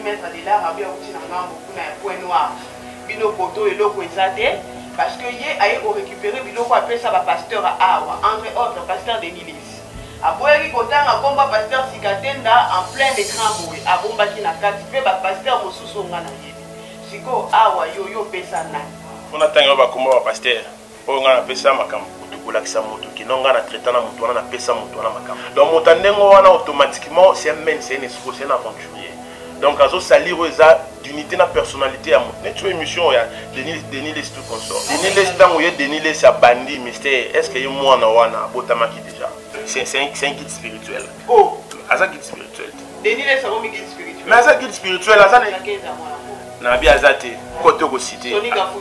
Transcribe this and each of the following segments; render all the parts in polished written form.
maître de l'art abi akuti na ngambo kuna ya point noir bino poto eloko ezate parce que ye aye ko récupérer biloko apesa ba pasteur awa entre autres pasteur Denis Lesi aboyaki kotanga komba pasteur Sikatenda en plein écran boye abombaki na kati pe ba pasteur mosusu nga na yebi siko awa yo pesa nani on atanga ba komba ba pasteur o nga na pesa makambo kolakisa moto ki nonga na traiter na moto na pesa moto na makambo donc moto ndengo wana automatiquement c'est un men c'est un escroc c'est un aventurier donc azo salir eza d'unité na personnalité ya moto netu émission ya Denis Lesi tout consort Denis Lesi tango ye Denis Lesi a bandi mystère est-ce que ye mwana wana botamaki déjà c'est un guide spirituel oh asa guide spirituel Denis Lesi a un guide spirituel mais asa guide spirituel asa na bi azate côté ko cité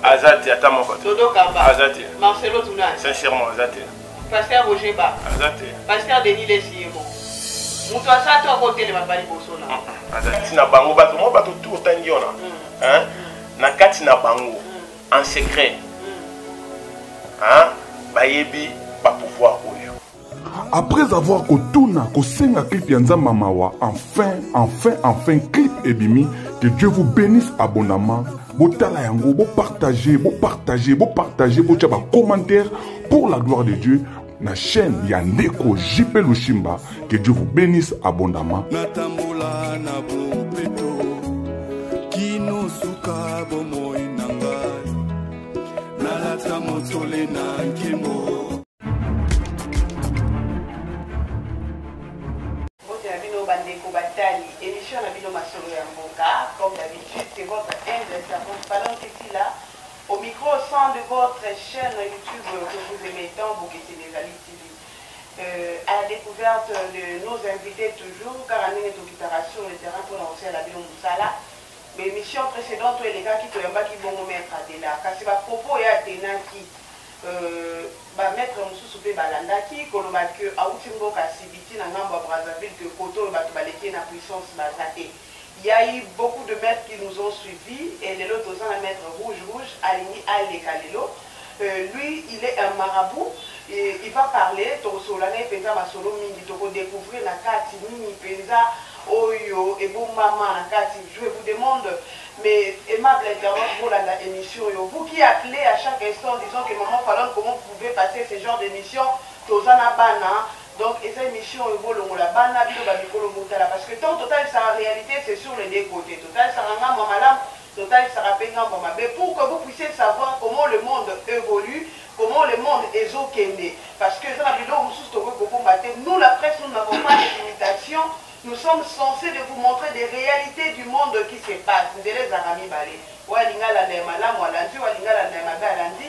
azate ata mon côté Dodo Kamba azate Marcelo Tounan sincèrement azate pasteur Roger Ba azate pasteur Denis Lesi yemo muto asato akote le mabali bosona azate na bango bato mo bato tout tangi ona hein na kati na bango en secret hein bayebi ba pouvoir oyo. Après avoir kotuna kosenga clip ya Nzamba Mawa, enfin clip ebimi, que Dieu vous bénisse abondamment. Botala yango, bo partager, bo tchaba commentaire pour la gloire de Dieu. Na chaîne Yandeko JP Lushimba, que Dieu vous bénisse abondamment. Natambola na bopeto, kino suka bomoy nangai, nalata motole na nkemo. Émission Nabino Masolo Yamboka, comme d'habitude, c'est votre humble servante Palante là, au micro au sein de votre chaîne YouTube que vous aimez tant, Bokete Sénégali TV. À la découverte de nos invités toujours, car à notre occupation, le terrain pour lancer la Bilo Moussala. Mais émission précédente, les gars qui ne qui vont mettre à là, car c'est ma propos et à Tenaki. Maître Moussou Balandaki, Kolomake, Aoutimbo Kassibiti, Nangamba Brazzaville, que Koto Batbaleke na puissance Bazate. Il y a eu beaucoup de maîtres qui nous ont suivis, et les autres ont un maître rouge, Aligny Ale Kalelo. Lui, il est un marabout, et il va parler, Tosolane, Penza Masolo Mingi, Toko découvrir la carte, Mini, Penza, Oyo, et bon maman, la carte. Je vous demande. Mais aimable internaute pour l'émission, vous qui appelez à chaque instant disant que maman Falon, comment vous pouvez passer ce genre d'émission, Tozana Bana, donc et cette émission la Bana, parce que tant total ça en réalité c'est sur les deux côtés, total ça rend maman total ça rappelle maman, mais pour que vous puissiez savoir comment le monde évolue, comment le monde est okende, parce que nous la presse nous n'avons pas de limitation. Nous sommes censés de vous montrer des réalités du monde qui se passe. Nous les amis balé. Walingala na malamu alandi, walingala na mabe alandi.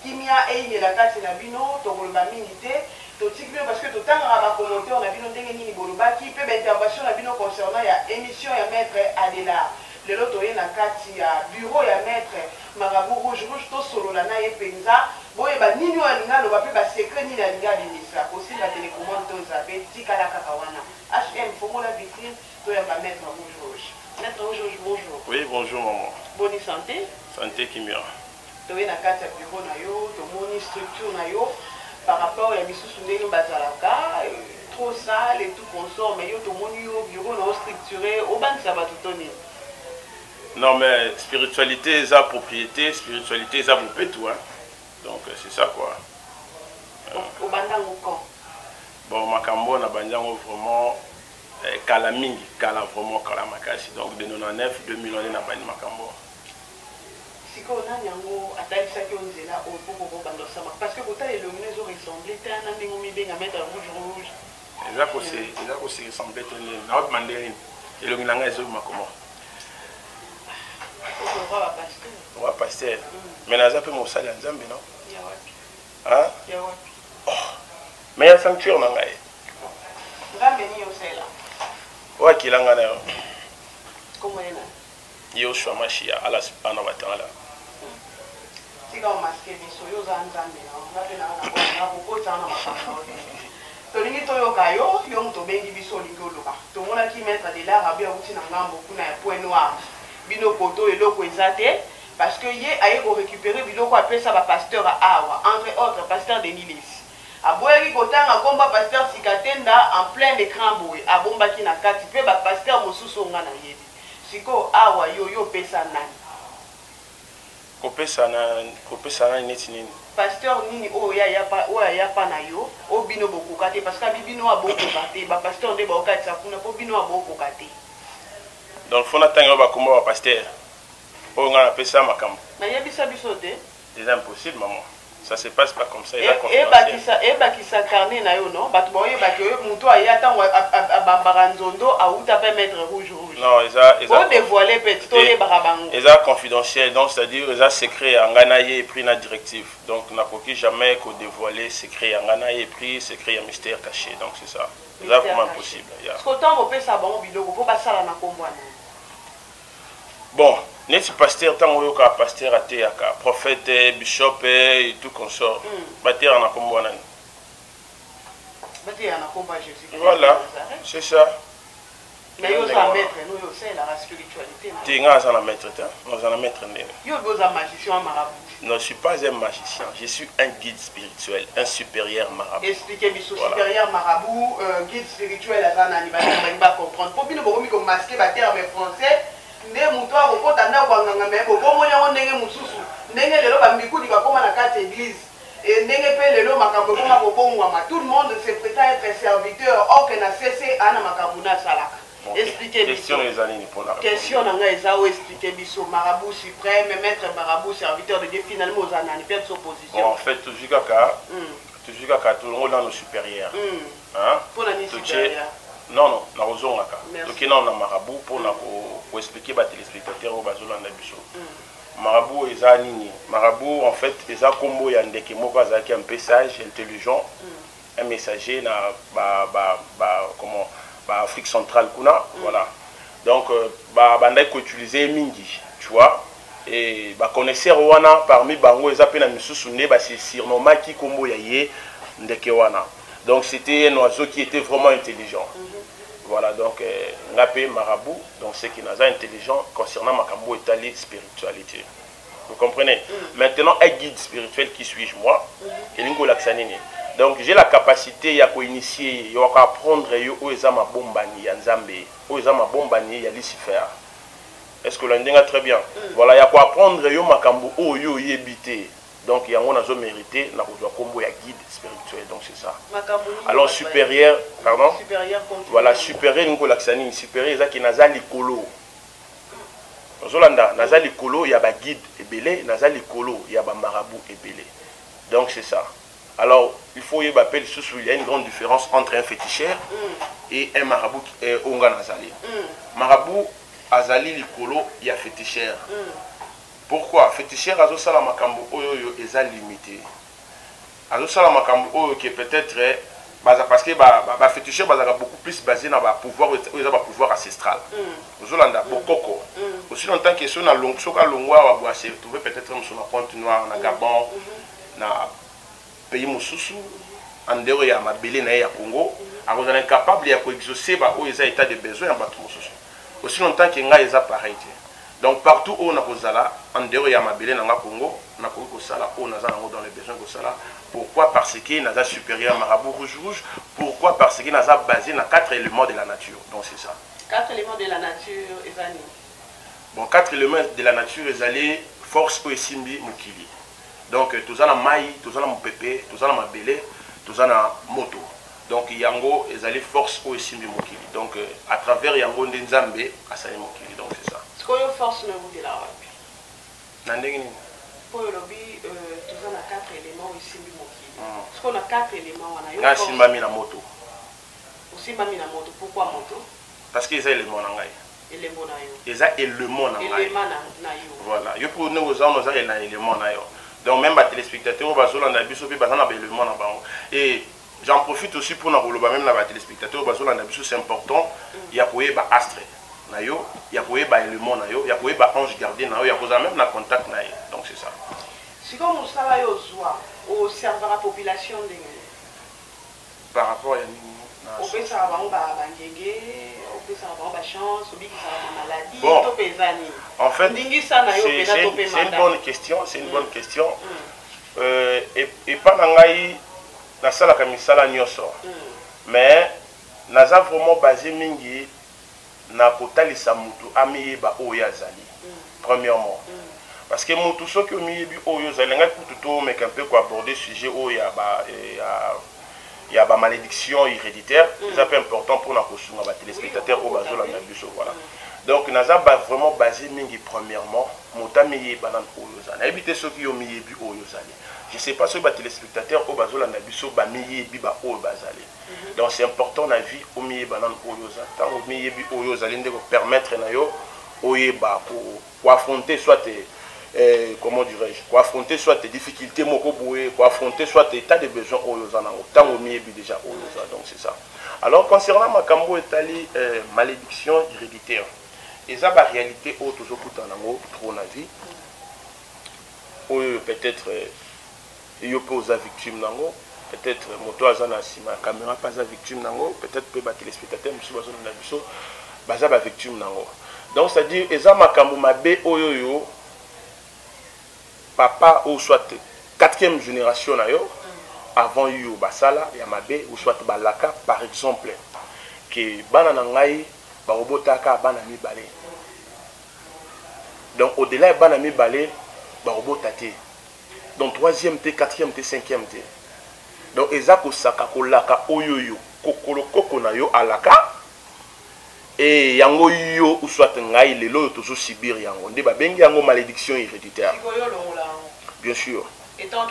Kimia e la carte na bino, to kolba mingité, to tikbio parce que to tanga ba commenter on a bino ndenge nini boloba ki pe intervention na bino concernant ya émission ya maître Adela. Le loto ye na carte ya bureau ya maître Marabout rouge to solo na ye penza. Boye ba nini walingala ba pe ba secret ni la linga binisa. Aussi la télécommande to zabe tikala kakawana. HM, faut la vitrine, tu vas mettre rouge. Maître rouge, bonjour. Oui, bonjour maman. Bonne santé. Santé Kimia. Tu es dans la carte bureau, tu as structure par rapport à la mission de Bazalaka, trop sale et tout consort, mais tu as un bureau structuré, au banc ça va tout donner. Non, mais spiritualité, c'est propriété, spiritualité, c'est vous tout. Hein. Donc c'est ça quoi. Au banc au camp. Bon, Makambo, na banjango vraiment kala mingi, kala vraiment kala makasi. Donc de 99, 2000 on est na bani Makambo. Si on a nyango atali ça qui on est là au pour bando sama parce que quand les lumineux ont ressemblé, t'as un ami mi bien à mettre rouge. Déjà que c'est ressemblé tenir na autre mandarine. Et le nganga est sur Makomo. On va pasteur. On va pasteur. Mais na zape mo sali nzambe non? Ya wapi. Hein? Ya wapi. Mais il y a un sanctuaire dans l'air. Ouais, qui l'a gagné. Comment est-ce? Il y a un choix machia à la subhanahu wa ta'ala. Si on masque les soyeux en Zambie, on a fait un rapport à Tolingi toyo kayo, yong to bengi biso lingo loka. To mona ki mettre de l'art abia uti na ngambo kuna ya point noir. Bino poto eloko ezate parce que ye aye ko récupérer biloko appelé ça ba pasteur awa, entre autres pasteur Denis Lesi. Aboyaki kotanga komba pasteur Sikatenda en plein écran boye, abombaki na kati pe ba pasteur mosusu nga na yebi. siko awa yo pesa nani kopesa na neti nini pasteur nini oya ya pa na yo obino bokoka te parce que bibino abokoka te ba pasteur nde baokatisa kuna po bino abokoka te donc fona tango bakomba ba pasteur oyo nga napesa makambo nayebisa biso te c'est impossible maman ça se passe pas comme ça ebakisa carnet na yo non bato baoyebaki oyo moto aya ntango abambaka nzondo auta mpe maître rouge non odévoile mpe toyebaka bango eza confidentiel donc c'est-à-dire eza secret ya ngai na ye epris na directive donc nakoki jamais kodévoile secret ya ngai na ye epris secret ya mystère caché donc c'est ça eza vraiment impossible ntango bopesa bango biloko mpo basala na kombo ya nani bon neti pasteur ntango oyoka pasteur ateyaka prophète bishop et tout consort bateyaka na kombo wana nani bateyaka na kombo ya Jésus voilà c'est ça mais yo oza maître noyo osalelaka spiritualité te nga aza na maître te oza na maître ndenge yo oza magicien wa marabout non, je ne suis pas un magicien, je suis un guide spirituel, un supérieur marabout. Expliquez-moi, voilà. Supérieur marabout, guide spirituel, il va comprendre. Pour bien vous masquer la terre français, ne mutoa kokota nda kwanganga me bomonya ondenge mususu ndenge lelo bambikudi bakoma na kati église et ndenge pe lelo makambo koma kobongwama tout le monde se prétend être serviteur or que na cessé ana makambo na salaka. Expliquez biso. Question na nga eza o expliquer biso marabout suprême maître marabout serviteur de Dieu finalement aux anani perte opposition. En fait toujours kaka tout le monde dans le supérieur. Hein? Pour la supérieur. Non, na ozongaka. Donc non na marabout pour na ko expliquer ba téléspectateurs au bazolanda biso. Marabout eza nini? Marabout en fait eza kombo ya ndeke moko azaki un message intelligent, un messager na comment Afrique centrale kuna voilà. Donc bandai ko utiliser mingi, tu vois? Et connaisseur wana parmi bango eza pe na misusu ne ba surnomma ki kombo ya ye ndeke wana. Donc c'était un oiseau qui était vraiment intelligent. Voilà, donc Ngapé marabout, donc c'est qui est intelligent concernant Makambo et la spiritualité. Vous comprenez? Maintenant, un guide spirituel qui suis-je moi? Donc j'ai la capacité à initier, à apprendre où est ma bombani, ya Nzambe, où est ma bombani, ya Lucifer. Est-ce que l'on très bien? Voilà, il y a quoi apprendre yo Makambo, où yo yébité. Donc il y a un mérité, na kombo ya guide spirituel, donc c'est ça. Alors supérieur, pardon? Voilà, supérieur Ngolaksani, supérieur c'est qui naza likolo. Zolanda, naza likolo, il y a ba guide ebele, naza likolo, il y a ba marabout ebele. Donc c'est ça. Alors il faut y appeler il y a une grande différence entre un féticheur et un marabout onga nazali. Marabout azali likolo, il y a féticheur. Pourquoi? Féticheur azo sala makambo oyo eza limité. Azo sala makambo oyo qui peut-être parce que féticheur bazaka beaucoup plus basé na pouvoir pouvoir ancestral. Ozolanda bokoko. Aussi longtemps que so na soka longwa wa boa se trouver peut-être sur na compte noir na Gabon na pays mususu en dehors ya mabele na ya Congo, azo incapable ya ko exaucer ba oyo eza état de besoin en batu mususu. Aussi longtemps que nga eza pareil. Donc partout où on a Kozala, en dehors il y a Mabélé dans le Congo, on a Kozala, on a dans les besoins Kozala. Pourquoi? Parce qu'il y a supérieur marabout rouge. Pourquoi? Parce qu'il y a basé dans 4 éléments de la nature. Donc c'est ça. 4 éléments de la nature, Ezali. Bon, 4 éléments de la nature, Ezali, force ou simbi mukili. Donc tout ça la maï, tout ça la mopépé, tout ça la mabélé, tout ça la moto. Donc yango Ezali force ou simbi mukili. Donc à travers yango Nzambe, asali mukili. Donc c'est ça. Koyo force na vous de la wapi. Nandengini. Pour le lobby, tous on a 4 éléments ici du mokili. Parce qu'on a 4 éléments on a yo. Nga simbami na moto. Aussi mami na moto. Pourquoi moto? Parce que ça élément na ngai. Élément na yo. Eza élément na ngai. Élément na yo. Voilà. Yo pour nous aux on a élément na yo. Donc même les téléspectateurs bazolanda biso pe bazana ba élément na bango. Et j'en profite aussi pour na koloba même na téléspectateurs bazolanda biso c'est important. Il y a koyeba astre. Nayo, il y a quoi ba élément nayo, il y a quoi ba ange gardien nayo, il y a quoi même na contact nayo. Donc c'est ça. Si comme ça va yo zoa au servir la population de par rapport à au peut ça va on ba ngenge, au peut ça va ba chance, au bi ça va maladie, to pesani. En fait, c'est une bonne question, c'est une bonne question. Et pas nangai na sala kamisala nyoso. Mais naza vraiment basé mingi na kotalisa mutu amiyeba oyo azali. Premièrement. Parce que mutu soki omiyebi oyo azali ngai kutu to meka un peu ko aborder sujet oyo ya ba malédiction héréditaire, c'est un peu important pour na kosunga ba téléspectateurs au bazola na biso voilà. Donc naza vraiment basé mingi premièrement mutamiyeba nan oyo azali. Na ebité soki omiyebi oyo azali. Je sais pas si les téléspectateurs au bazola na biso ba miyebi ba oyo bazali. Donc c'est important na vie au miyebi nan oyo azali. Tant au miyebi oyo azali ndeko permettre na yo oyeba pour affronter soit comment dirais-je, pour affronter soit tes difficultés moko boye, pour affronter soit tes états de besoin oyo azana autant au miyebi déjà oyo azali. Donc c'est ça. Alors concernant makambo etali malédiction héréditaire. Et ça la réalité au toujours tout en ango trop na vie. Ou peut-être il peut aux victimes nango, peut-être moto azana sima caméra pas à victime nango, peut-être peut ba téléspectateur monsieur bazona na biso baza ba victime nango. Donc c'est à dire eza makambo mabe oyoyo papa ou soit 4e génération na yo avant yo basala ya mabe ou soit balaka par exemple que bana na ngai ba robotaka bana mibale. Donc au-delà de bana mibale ba robotate. Donc 3e T, 4e T, 5e T. Donc ezako saka kolaka oyoyo kokolo koko na yo alaka et yango yo ou soit ngai lelo tozo subir yango nde ba bengi yango malédiction héréditaire. Bien sûr. Étant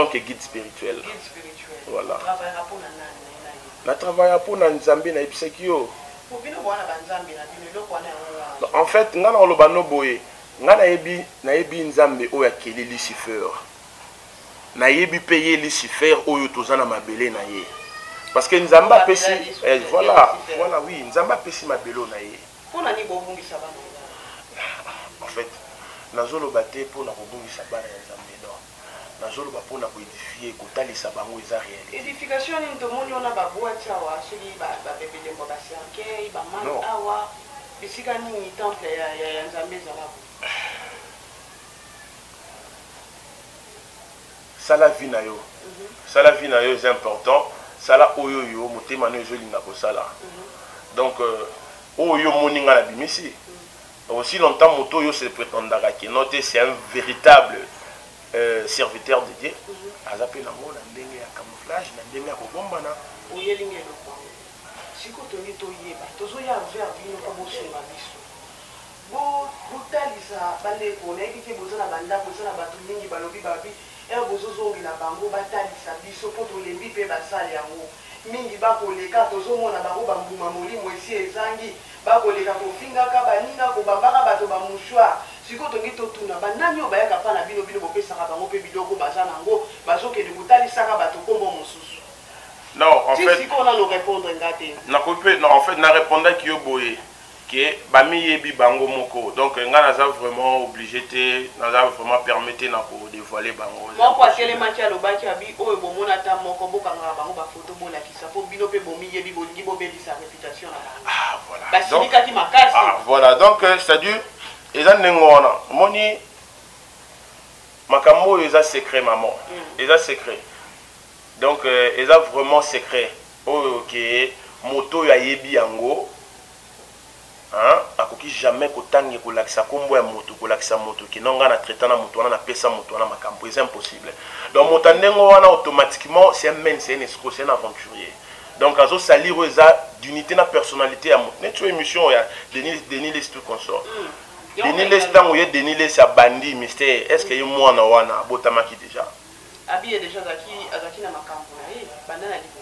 que guide spirituel. Guide spirituel. Voilà. Travaillera pour nana. Na travailler pour na nzambe na ipsekio. Pour bino bwana banzambe na bino lo kwana yango. En fait ngana olobano boye nga nayebi nzambe oyo akeli Lucifer nayebi payer Lucifer oyo tozana mabele na ye parce que nzambe apesi voilà oui nzambe apesi mabelo na ye pona ni bobungisa bana en fait nazoloba te pona kobungisa bana ya nzambe non nazoloba pona koédifier kotalisa bango eza réel édification ni ntomoni ona baboati awa soki bapepele mbo basianke bamani awa bisika nini temple ya nzambe ezalabo sala vie na yo sala vie na yo est important sala oyo yo motema no ezolinga kosala donc oyo moninga na bimisi aussi longtemps moto yo se prétendaka que note c'est un véritable serviteur de Dieu azape nango na ndenge ya camouflage na ndenge ya kobombana oyelinga eloko siko toni toyeba tozoya vers bino po bosunga biso botalisa bandeko nayebi te boza na bandako boza na bato mingi balobi babi bozozongela bango batalisa biso mpo tolembi mpe basali yango mingi bakoleka tozomona bango bambuma molimo esi ezangi bakoleka kofingaka baninga kobambaka bato bamushwa sikoyo tongi totuna banani oyo bayaka mpa na bino bopesaka bango mpe biloko baza nango bazokende kotalisaka bato nkombo mosusu. Non, en fait, si on a nous répondre non, en fait, na répondre qui yo boye que bami yebi bango moko. Donc nga naza vraiment obligé te naza vraiment permettre na ko dévoiler bango. Moi quoi c'est les matières lo baki abi o e bomona ta moko bokanga bango ba photo bola kisa po bino pe bomi yebi bolingi bobeli sa réputation na bango. Ah voilà. Ba sinika ki makasi. Ah voilà. Donc c'est-à-dire eza ndengona moni makambo eza secret maman. Eza secret. Donc ils ont vraiment secret. Ok, moto ya yebi yango, hein, akoki jamais kotangi ko lakisa kombo ya moto ko lakisa moto ki nonga na traiter na moto na pesa moto na makambo, c'est impossible. Donc moto ndengo wana automatiquement c'est un men, c'est un escroc, c'est un aventurier. Donc azo salir eza d'unité na personnalité ya moto. Neto émission ya Denis les tout consort. Denis les temps où Denis les a bandi mystère. Est-ce que yo mwana wana botamaki déjà? Abi déjà azaki na makambo na ye bandana libo.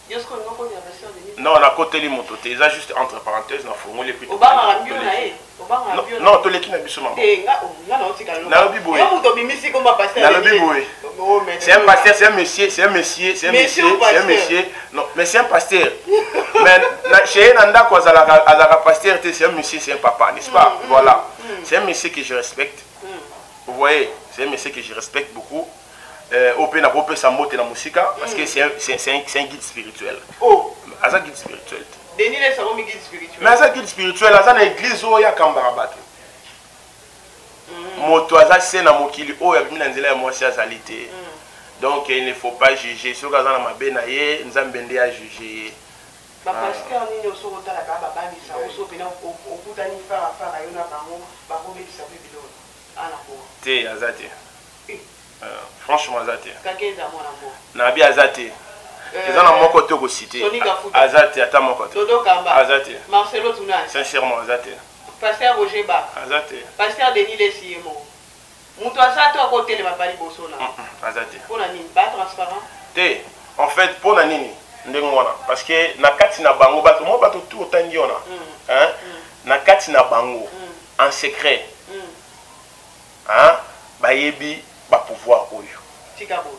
Yosko ngoko ni version de non, on a côté les motos, c'est juste entre parenthèses na fongo les petits. Obama ambio na ye. Obama ambio. Non, to leki na biso maman. Nga na otika lo. Na lobi boy. Yo muto bimisi ko ma pasteur. Na lobi boy. C'est un pasteur, c'est un monsieur, c'est un monsieur, c'est un monsieur, c'est un monsieur. Non, mais c'est un pasteur. Mais chez Nanda ko azaka pasteur, c'est un monsieur, c'est un papa, n'est-ce pas? Voilà. C'est un monsieur que je respecte. Vous voyez, c'est un monsieur que je respecte beaucoup. Au pays n'a pas sa motte dans la musique parce que c'est un guide spirituel. Oh, c'est un guide spirituel. Denis est un guide spirituel. Mais c'est un guide spirituel, c'est une église où il y a Kambarabat. Moto aza c'est na mokili o ya bimina nzela ya mwasi azalité. Donc il ne faut pas juger. Si on a ma benaye, nzambe nde a juger. bapasteur nini osokotala kaka babangisa oso pena okutani farafara yo na bango bakobekisa mpe biloko ana ko te aza te franchement aza te kake eza mwana mbo na bi aza te eza na moko te okosite aza te ata moko te Dodo Kamba aza te Marcelo Tunani sincèrement aza te pasteur Roger Ba aza te pasteur Denis Lesiemo mutu aza to akotelema pa liboso na aza te mpona nini ba transparent te en fait mpona nini ndenge wana parce que na kati na bango bato mo bato tu otangi wana na kati na bango en secret bayebi bapouvoir oyo tika bo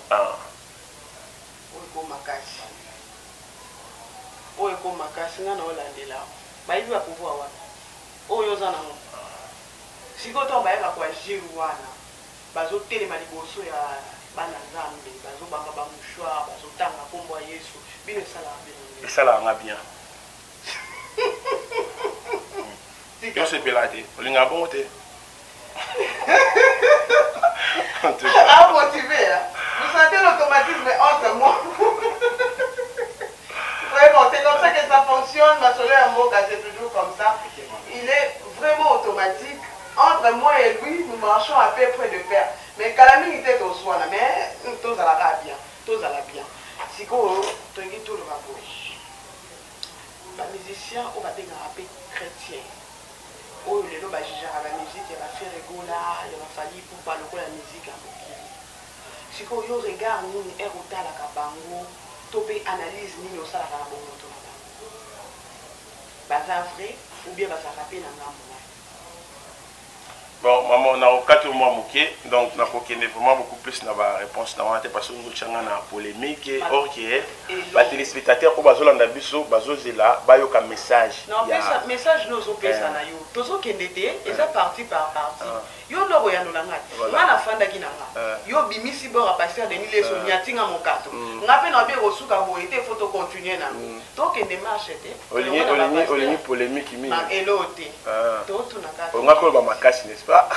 oyo ekoma kasi nga na olandela bayebi bapouvoir wana oyo oza nango sikoyo to bayaka koagir wana bazotelema liboso ya bana nzambe bazobanga bamouchoir bazotanga nkombo ya yesu bino esalaka bien yosepela te olinga bongo te motivé vous sentez l'automatisme entre moi vraiment c'est comme ça que ça fonctionne Masolo ya Mboka c'est toujours comme ça il est vraiment automatique entre moi et lui nous marchons à peu près de pair mais kalami était au soin mais tous à la bien sikoyo tongi tout le rapport ba musicien on va dire un peu chrétien oyo lelo bajijaka bamusike ya bafere egola ya bafali pupa lokola musike ya mokili sikoyo yo regard nini ere otalaka bango to mpe analyse nini osalaka na bongoto na bango baza vrai ou bien bazalaka mpe na ngambo na bon maman na okati mwa moke donc nakokende vraiment beaucoup plus na baréponse na wana te parce que ngotianga na polémique or que batelespectateur oyo bazolanda biso bazozela bayoka message message no ozopesa na yo tozokende te eza parti par parti yo ndoko oyandolanga te nga nafandaki na nga yo bimisi bora pasteur Denis Leso miatinga mokato nga mpe na bie kosuka boye te fo tocontinue nango tokende marche te olingi polémique mingi elo te totunaka onga koloba makasi n'est-ce pas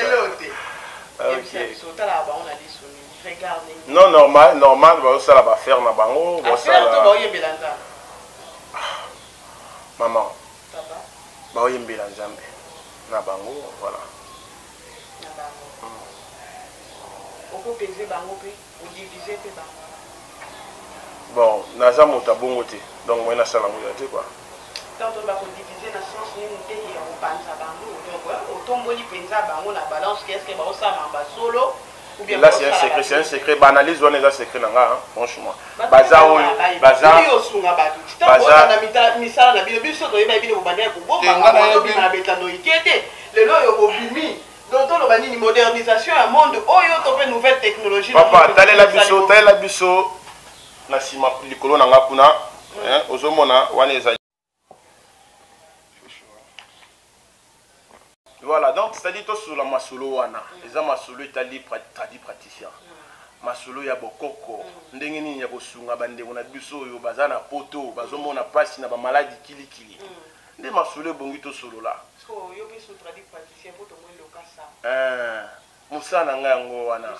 elo te non normal bazosala bafaire na bango maman baoyembela nzambe na bango voilà bon naza moto abongo te donc moi nasala ngo te quoi là c'est un secret banalise on est un secret nanga franchement baza oyo baza misala na bino biso to yeba bino bobanda ko bomba na betano ikete lelo yo bobimi donc to loba nini modernisation ya monde oyo to pe nouvelle technologie papa talela biso na sima likolo nanga kuna ozomona wana eza. Voilà, donc c'est-à-dire que sur la masolo wana, les masolo itali tradi praticien. Masolo ya bokoko, ndenge nini ya kosunga bande na biso yo bazana poto, bazomona pasi na ba maladie kili. Nde masolo bongi to solo la. So yo pe sur tradi praticien poto mo lokasa. Musana nga yango wana.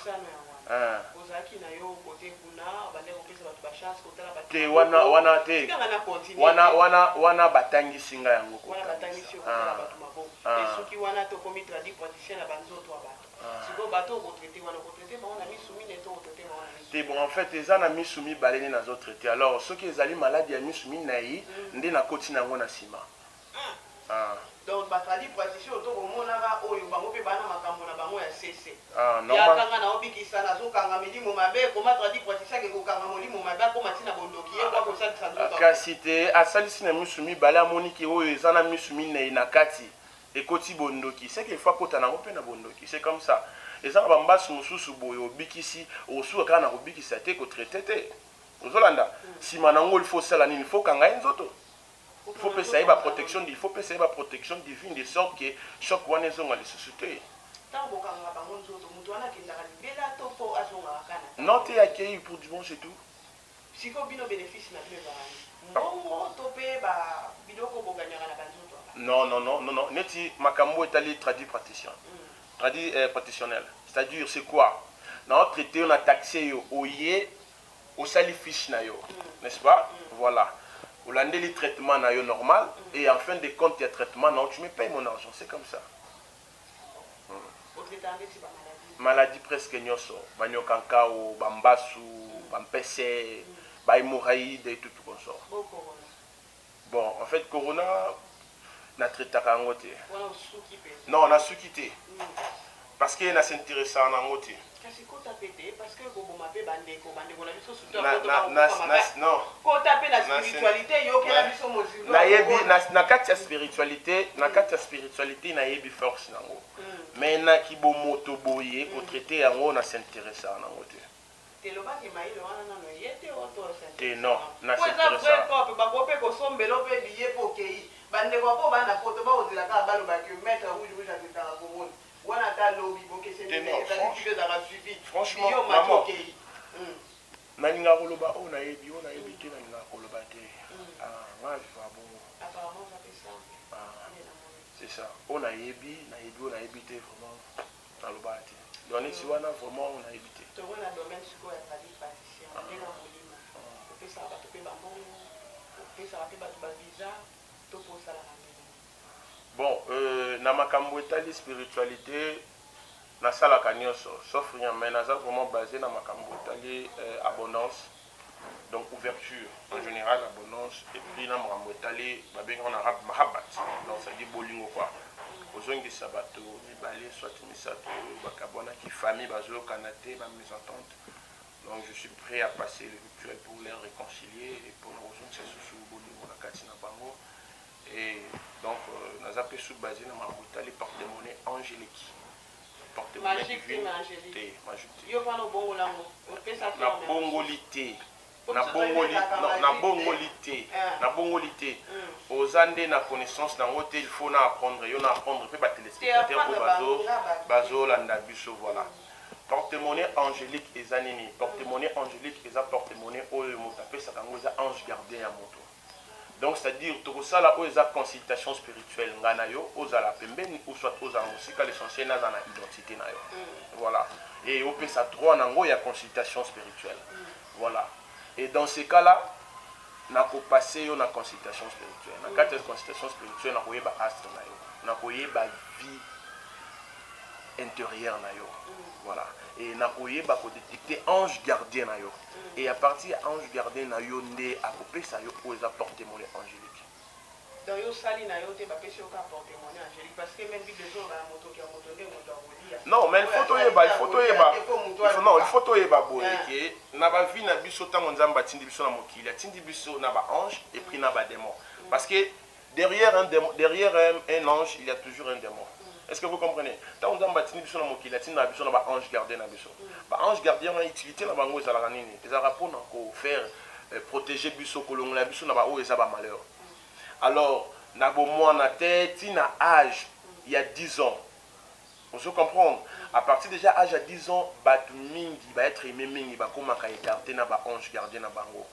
Ozaki na yo kote kuna bande ko pesa ba chance kotala ba. Te wana te. Wana batangisi nga yango ko. Wana batangisi ko na ba. Soki wana to komi tradi praticien na banzoto wa bato. Siko bato ko traiter wana ko traiter ba wana misumi neto ko traiter ba wana. Te bon en fait eza na misumi baleni na zo traiter. Alors soki ezali maladie ya misumi na yi nde na koti nango na sima. Donc ba tradi praticien to ko mona ba oyo bango pe bana makambo na bango ya CC. Normal. Ya kanga na obikisa na zo kanga milimo mabe ko ma tradi praticien ke ko kanga molimo mabe ko matina bondoki e kwa ko sa sanzo. Kasi te asalisi na misumi bala moniki oyo eza na misumi na inakati. Et koti bondoki, c'est qu'il faut kota na open na bondoki, c'est comme ça. Et ça va mbas mususu boyo bikisi, osu kana ko bikisa te ko traiter te. Ozolanda, si manango il faut sala nini, il faut kanga nzoto. Il faut pesa ba protection, il faut pesa ba protection divine de sorte que choc wana zonga le susute. Tango kanga ba nzoto, mutu wana kindaka libela to po azonga kana. Non te accueilli pour du bon c'est tout. Siko bino bénéfice na bien ba. Mongo to pe ba bidoko boganyaka na banzoto. Non. Neti makambo etali tradi praticien. Tradi praticionnel. C'est-à-dire c'est quoi? Dans notre traité on a taxé oye osali fiche na yo, n'est-ce pas? Voilà. Hollande les traitements na yo normal et en fin de compte il y a traitement non, tu me payes mon argent, c'est comme ça. Maladie presque nyoso, banyokanka ou bambasu, bampese, baimouraïde et tout comme ça. Bon, en fait corona na traité kangote. Non, on a su quitter. Parce que na s'intéresse en angote. Parce que vous m'appelez bandeko, bandeko na biso surtout non. Quand taper la spiritualité, yo ke la biso mozindo. Na yebi na kati ya spiritualité, na yebi force nango. Mais na ki bo moto boye ko traiter yango na s'intéresse nango te. Te lo ba ke mailo wana no yete oto s'intéresse. Te non, na s'intéresse. Ko ba ko pe ko sombelo pe biye po kei. Bandeko po bana poto ba odila ka balo ba que mettre rouge à teta ko mon. Franchement, maman, nalinga koloba o na yebi te nalinga koloba te. Moi je vois bon. Apparemment ça fait ça. C'est ça. On a yebi te vraiment naloba te. Donc si wana vraiment on a yebi te. To wana domaine siko ya praticien, ndeka molima. Opesa ba to pe ba mbongo. Opesa ba pe ba to ba visa, to posa la. Bon, na makambo etali spiritualité na sala kanyoso sauf rien mais na vraiment basé na makambo etali abondance donc ouverture en général abondance et puis na makambo etali babenga en arabe mahabbat donc ça dit bolingo quoi ozongi sabato mibale soit misato bakabona ki famille bazo kanate ba mésentente donc je suis prêt à passer le rituel pour les réconcilier et pour ozongi sous bolingo na kati na bango. Et donc, nous avons pu basé dans ma bouteille les porte-monnaie angélique. Porte-monnaie divine. Magique. Na bongolité. Na bongolité. Aux années, na connaissance dans l'hôtel, il faut apprendre. Il faut apprendre. Peut pas téléspectateur pour bazo landa biso voilà. Porte-monnaie angélique et zanini. Porte-monnaie angélique et porte-monnaie au motapé ça kangoza ange gardien à moto. Donc c'est-à-dire tout ça là où ils ont consultation spirituelle nganayo ozala pembeni ou soit ozala musika l'essentiel na na identité na yo. Voilà. Et au peut ça droit nango il y a consultation spirituelle. Voilà. Et dans ces cas-là na ko passer yo na consultation spirituelle. Na quatre consultation spirituelle na koyeba astre na yo. Na koyeba vie intérieure na yo. Voilà. Et na koyeba ko détecter ange gardien na yo. Et à partir ange gardien na yo ndé à couper ça yo pour porte-monnaie angélique. Donc yo sali na yo te ba pesi yo ka porte-monnaie angélique parce que même bi des jours ba moto ki moto ndé moto akolia. Non, mais il faut yeba boye ke na ba vie na biso tango nzamba tindi biso na mokili, tindi biso na ba ange et puis na ba démon. Parce que derrière un démon, derrière un ange, il y a toujours un démon. Est-ce que vous comprenez? Tant on a bâti biso na mokila tina biso na ba ange gardien na biso. Ba ange gardien na utilité na bango ezala nini? Ezala pour na ko faire protéger biso kolongola biso na ba o ezaba malheur. Alors na bo mwana tête tina âge il y a 10 ans. On se comprendre. À partir déjà âge à 10 ans, batu mingi ba être aimé mingi ba koma ka écarter na ba ange gardien na bango.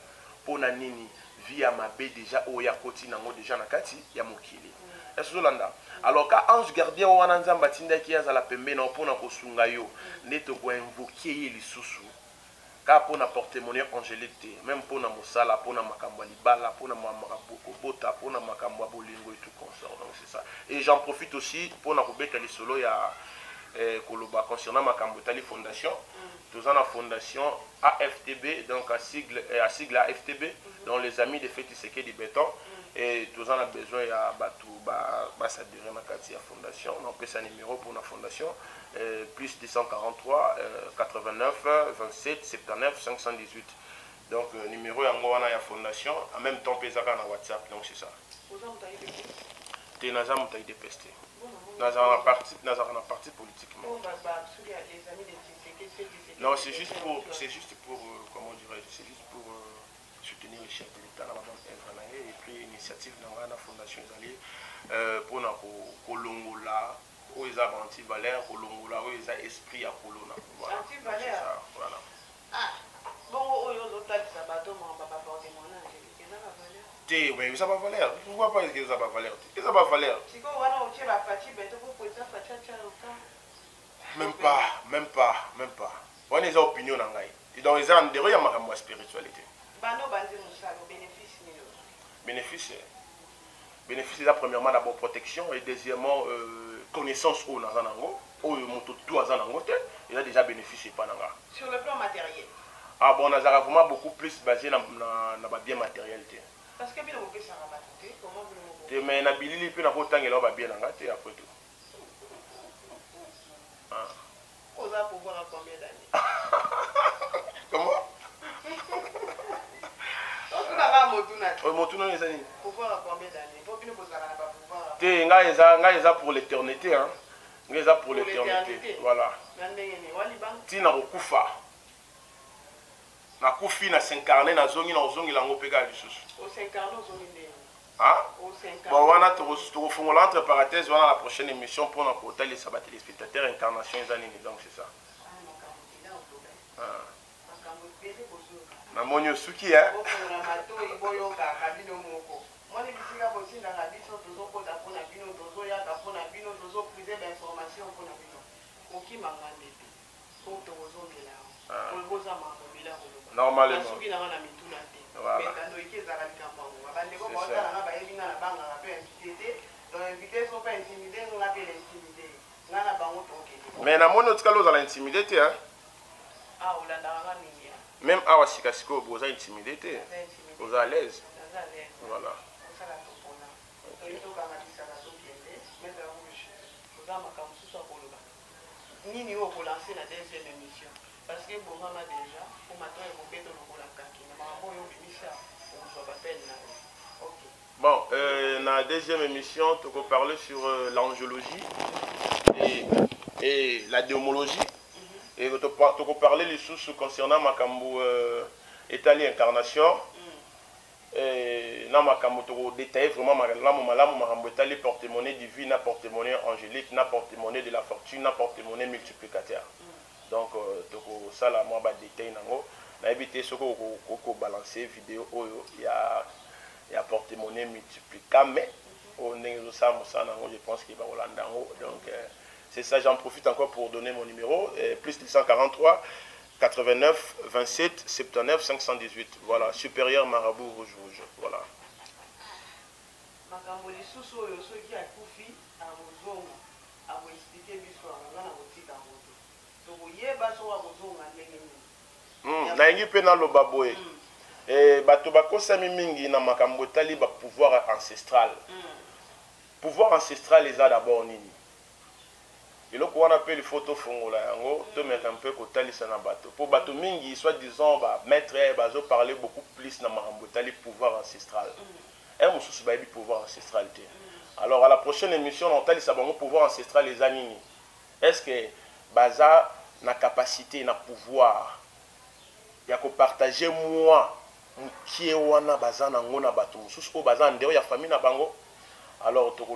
Pona nini via mabe déjà o ya koti nango déjà na kati ya mokili. Est-ce que Landa? Alors quand ange gardien wana nzamba tinda ki azala pembe na pona kosunga yo neto ko invoquer lisusu ka pona porte-monnaie angélique même pona mosala pona makambo libala pona makambo bota pona makambo bolingo et tout consort donc c'est ça. Et j'en profite aussi pona kobeta lisolo ya koloba concernant makambo tali fondation tous en la fondation AFTB donc à sigle AFTB donc les amis de Feti Seke du béton. Et tous en a besoin ya batu ba s'adhérer na kati ya fondation on peut sa numéro pour la fondation plus 243 89 27 79 518 donc numéro yango wana ya fondation en même temps pesaka na WhatsApp donc c'est ça te naza mutai de peste naza na parti politiquement non c'est juste pour comment dirais-je c'est juste pour soutenir les chefs de l'État dans la bonne œuvre et puis l'initiative dans la fondation Zali pour na kolongola où ils ont anti-valeur kolongola où ils ont esprit à kolona voilà anti-valeur voilà ah bon ils ont tellement ça bateau mon papa porter mon âge ils ont pas valeur té mais ça pas valeur pourquoi pas qu'ils ont pas valeur ils ont pas valeur si quoi wana uche ba fati beto pour poser facha cha même pas on les opinions ngai Donc ils ont derrière ma spiritualité. Bano banzi musalo bénéfice ni lo. Bénéfice là premièrement d'abord protection et deuxièmement connaissance au nazanango, au moto tout azanango te, il a déjà bénéficié pas nanga. Sur le plan matériel. Ah bon, nazara vraiment beaucoup plus basé na bien matérialité. Parce que bien on peut ça rabatter, comment vous le te mais na bilili pe na kotangela ba bien nanga te après tout. Ah. On va pouvoir à combien d'années? Comment? Motuna ezani. Pouvoir à combien d'années? Faut que nous posons pas pouvoir. Te nga eza pour l'éternité hein. Nga eza pour l'éternité. Voilà. Tina okufa. Na kufi na s'incarner na zongi lango pega lisusu. Au s'incarner zongi ndé. Ah? Bon, on a tout entre parenthèses, on a la prochaine émission pour notre hôtel et sabat téléspectateurs incarnation ezani donc c'est ça. Ah. Na monyo suki hein. Normalement. Mais na mono tukalo za intimidé hein. Ah, on l'a même à Sikasiko, vous êtes intimidé, vous êtes à l'aise. Voilà. Nini au pour lancer la deuxième émission parce que bon maman déjà pour maintenant il faut que nous la kaki na maman yo bimisa on soit pas peine là. OK. Bon, la deuxième émission tu peux parler sur l'angiologie et la démologie. Et tu peux parler les sources concernant Makambo étalé incarnation. Et là, Makambo tu détailler vraiment Makambo étalé porte-monnaie divine, porte-monnaie angélique, porte-monnaie de la fortune, porte-monnaie multiplicateur. Donc tu peux ça là moi ba détail nango. Na éviter ce qu'on balancer vidéo il y a porte-monnaie multiplicateur mais on est ça je pense qu'il va Hollande donc c'est ça, j'en profite encore pour donner mon numéro, plus 243 89 27 79 518. Voilà, supérieur marabout rouge. Voilà. Naingi pe na lobaboe. Bato bakosami mingi na makambo tali ba pouvoir ancestral. Pouvoir ancestral les a d'abord nini. Et là, on appelle les photos fongola yango, to mettre un peu côté na bateau. Pour bateau mingi, soit disant maître bazo parler beaucoup plus na marambotali pouvoir ancestral. Et on sous baby pouvoir ancestral. Alors à la prochaine émission, on tali sabango pouvoir ancestral les anini. Est-ce que baza na capacité na pouvoir ya ko partager moi qui wana baza na ngona bateau sous ko baza ndeo ya famille na bango. Alors, tu as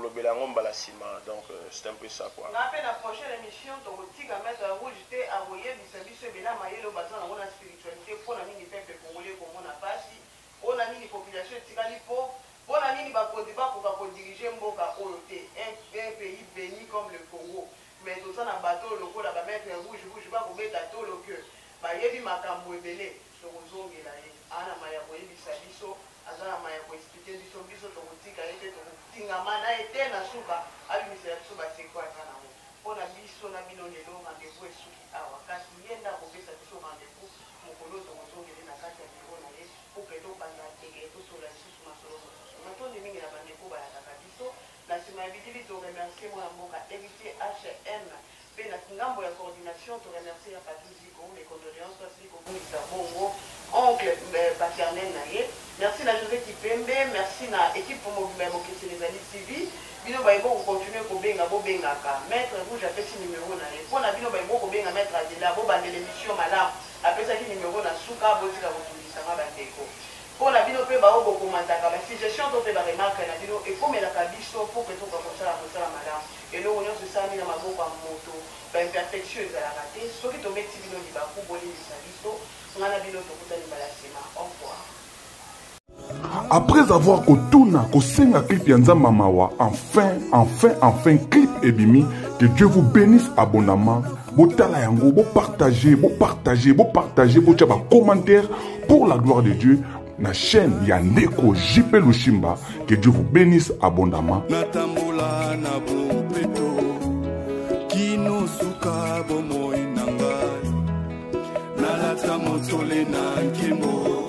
donc c'est un peu ça quoi. On a fait la prochaine émission, tu as mettre à rouge, tu as envoyé du service de la maïlo bazan dans la spiritualité pour la mini peuple congolais comme on a pas si, on a mis les populations tigalipo, on a mis les bakodiba pour diriger Mboka Oloté, un pays béni comme le Congo. Mais tout ça dans bateau, le coup là, mettre rouge, pas pour mettre à tout le cœur. Bah, il y a des macambou et belé, sur le zone de la Anna Maya Bisabiso, Azana Maya expliquer du sobiso, ton boutique a été Tingamana était na suba abi misela suba sekwa kana mo ona biso na bino lelo rendez-vous esuki awa kasi yenda kopesa biso rendez-vous mokolo to kozongeli na kati ya biro na ye pour que to banda teke to sola lisusu masolo matondi mingi na bandeko bayataka biso na nsima ya bidili to remercier mwana mboka héritier HM pe na ngambo ya coordination to remercier ya Patuziko les condoléances aussi kokumisa bongo oncle paternel na ye. Merci à José Kipembe, merci à l'équipe pour les amis civils. Bino baïbo continuer ko benga bo benga ka maître rouge a fait ce numéro na ye. Pour na bino baïbo ko benga maître Adela bo bande l'émission madame. Après ça qui numéro na suka bo tika ko tundisa ma bandeko. Pour la bino pe ba o ko mandaka ba suggestion to pe ba remarque na bino et comme la kabiso pour que to ko sala madame. Et nous on se sami na maboko ya moto. Ba imperfection ezala raté. Soki to meti bino di ba ku boli biso. Ngana bino to kutani balasima. Au revoir. Après avoir kotuna kosenga clip ya nzamba mawa, enfin clip ebimi, que Dieu vous bénisse abondamment, botala yango, partager, botia ba commentaire pour la gloire de Dieu. Na chaîne Yandeko JP Lushimba, que Dieu vous bénisse abondamment. Natambola na bopeto, kino suka bomoy nangai, nalata motole na nkembo.